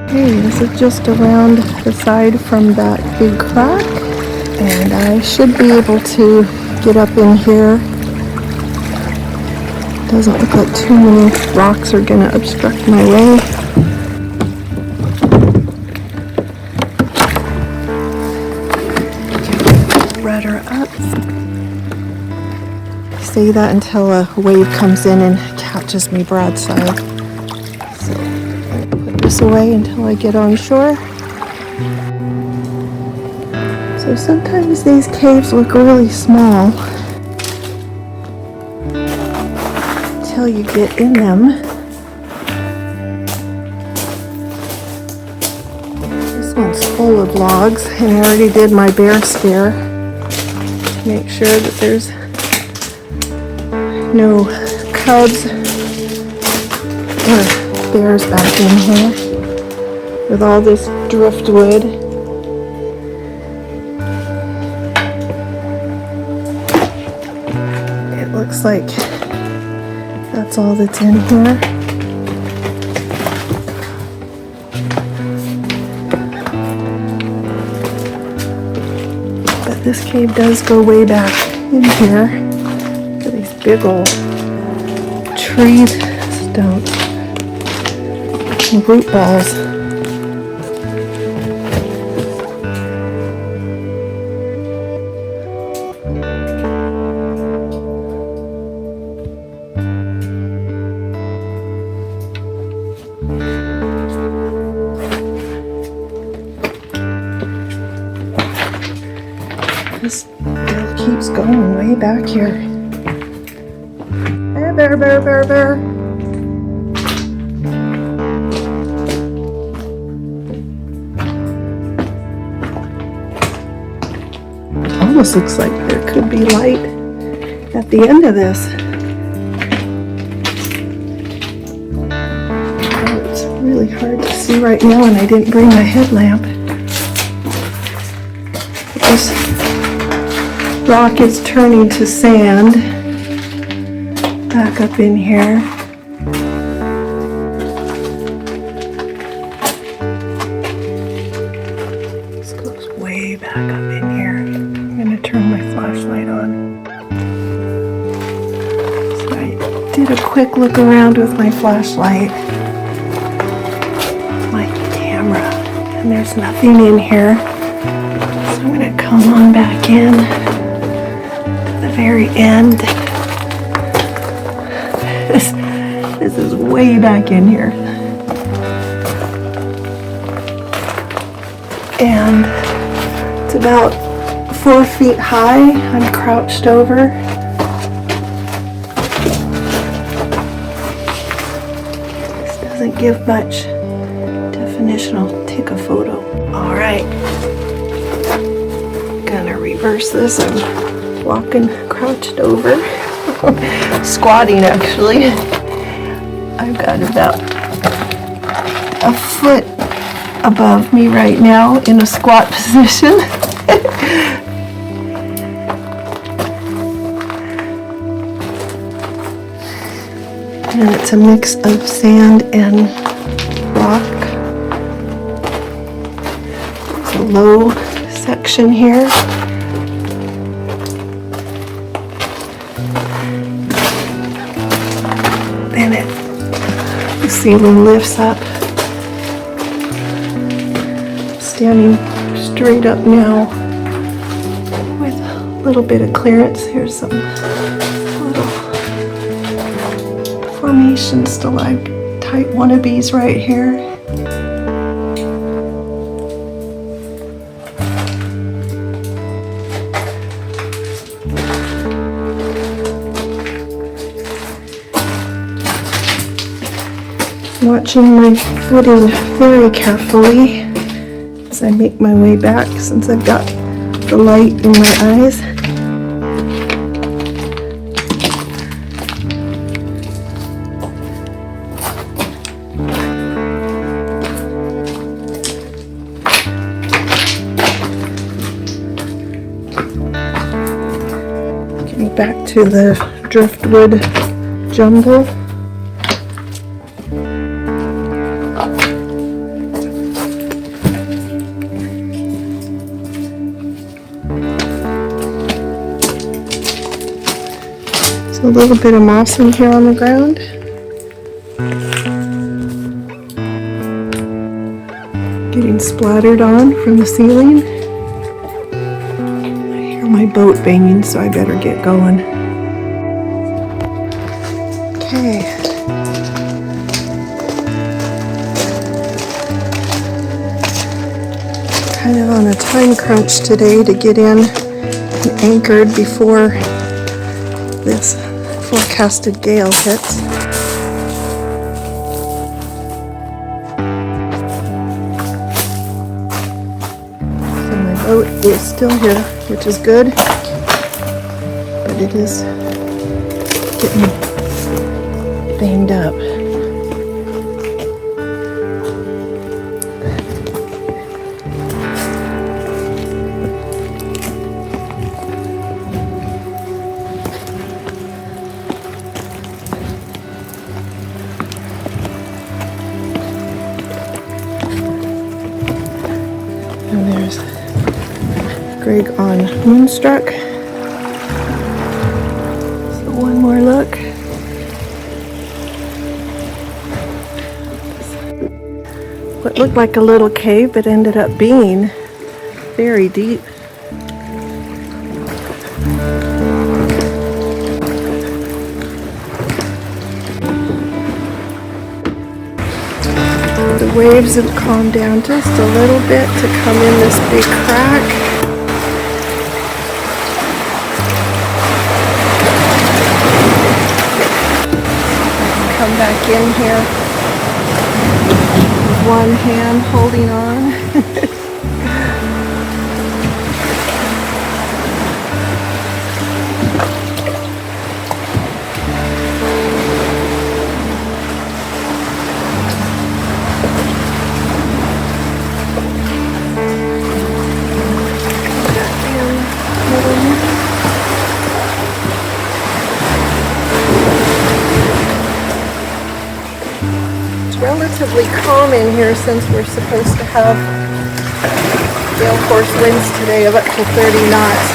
Hey, this is just around the side from that big crack, and I should be able to get up in here. Doesn't look like too many rocks are gonna obstruct my way. Rudder up. Say that until a wave comes in and catches me broadside. So put this away until I get on shore. So sometimes these caves look really small until you get in them. This one's full of logs, and I already did my bear scare to make sure that there's no cubs or bears back in here with all this driftwood. It looks like that's all that's in here. But this cave does go way back in here. Big old tree stumps and root balls. This bill keeps going way back here. Bear, bear, bear, bear. Almost looks like there could be light at the end of this. Oh, it's really hard to see right now, and I didn't bring my headlamp. This rock is turning to sand. Back up in here. This goes way back up in here. I'm going to turn my flashlight on. So I did a quick look around with my flashlight, my camera, and there's nothing in here. So I'm going to come on back in to the very end. This is way back in here. And it's about 4 feet high. I'm crouched over. This doesn't give much definition. I'll take a photo. All right. Gonna reverse this. I'm walking crouched over. Squatting actually. I've got about a foot above me right now in a squat position. And it's a mix of sand and rock. There's a low section here. And the ceiling lifts up. Standing straight up now with a little bit of clearance. Here's some little formation stalactite wannabes right here. Watching my footing very carefully as I make my way back, since I've got the light in my eyes. Getting back to the driftwood jungle. little bit of moss in here on the ground. Getting splattered on from the ceiling. I hear my boat banging, so I better get going. Okay. Kind of on a time crunch today to get in and anchored before this forecasted gale hits. So my boat is still here, which is good, but it is getting banged up. And there's Greg on Moonstruck. So one more look. What looked like a little cave, but ended up being very deep. The waves have calmed down just a little bit to come in this big crack. Come back in here with one hand holding on. Relatively calm in here since we're supposed to have gale force winds today of up to 30 knots.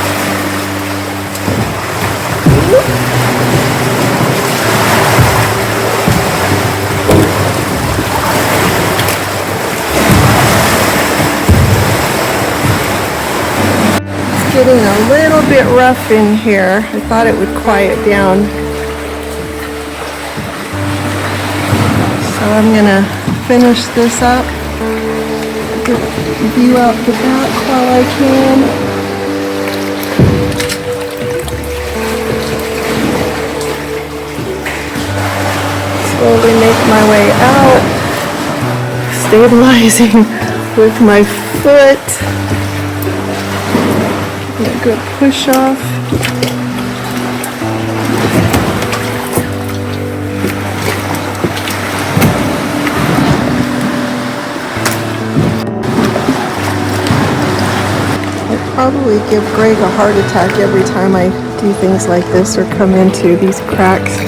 It's getting a little bit rough in here. I thought it would quiet down. So I'm gonna finish this up, get the view out the back while I can. Slowly make my way out, stabilizing with my foot. Get a good push off. Probably give Greg a heart attack every time I do things like this or come into these cracks.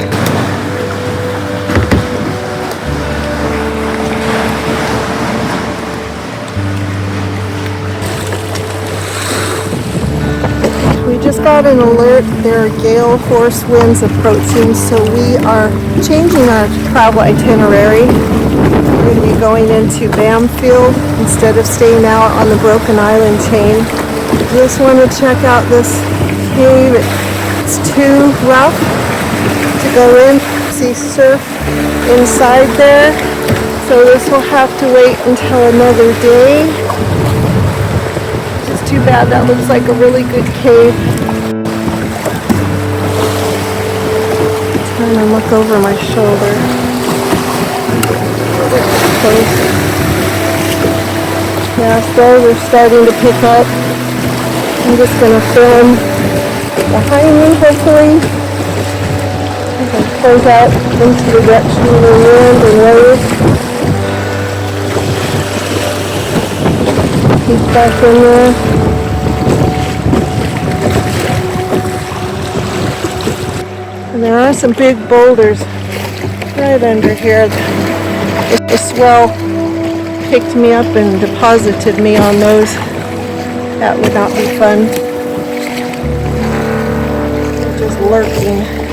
We just got an alert. There are gale force winds approaching, so we are changing our travel itinerary. We're going to be going into Bamfield instead of staying out on the Broken Island chain. Just want to check out this cave. It's too rough to go in. See surf inside there, so this will have to wait until another day. It's too bad. That looks like a really good cave. Trying to look over my shoulder. Close. Yeah, stars are starting to pick up. I'm just going to film behind me, hopefully. I can close out into the direction of the wind and waves. Keep back in there. And there are some big boulders right under here. The swell picked me up and deposited me on those. That would not be fun. They're just lurking.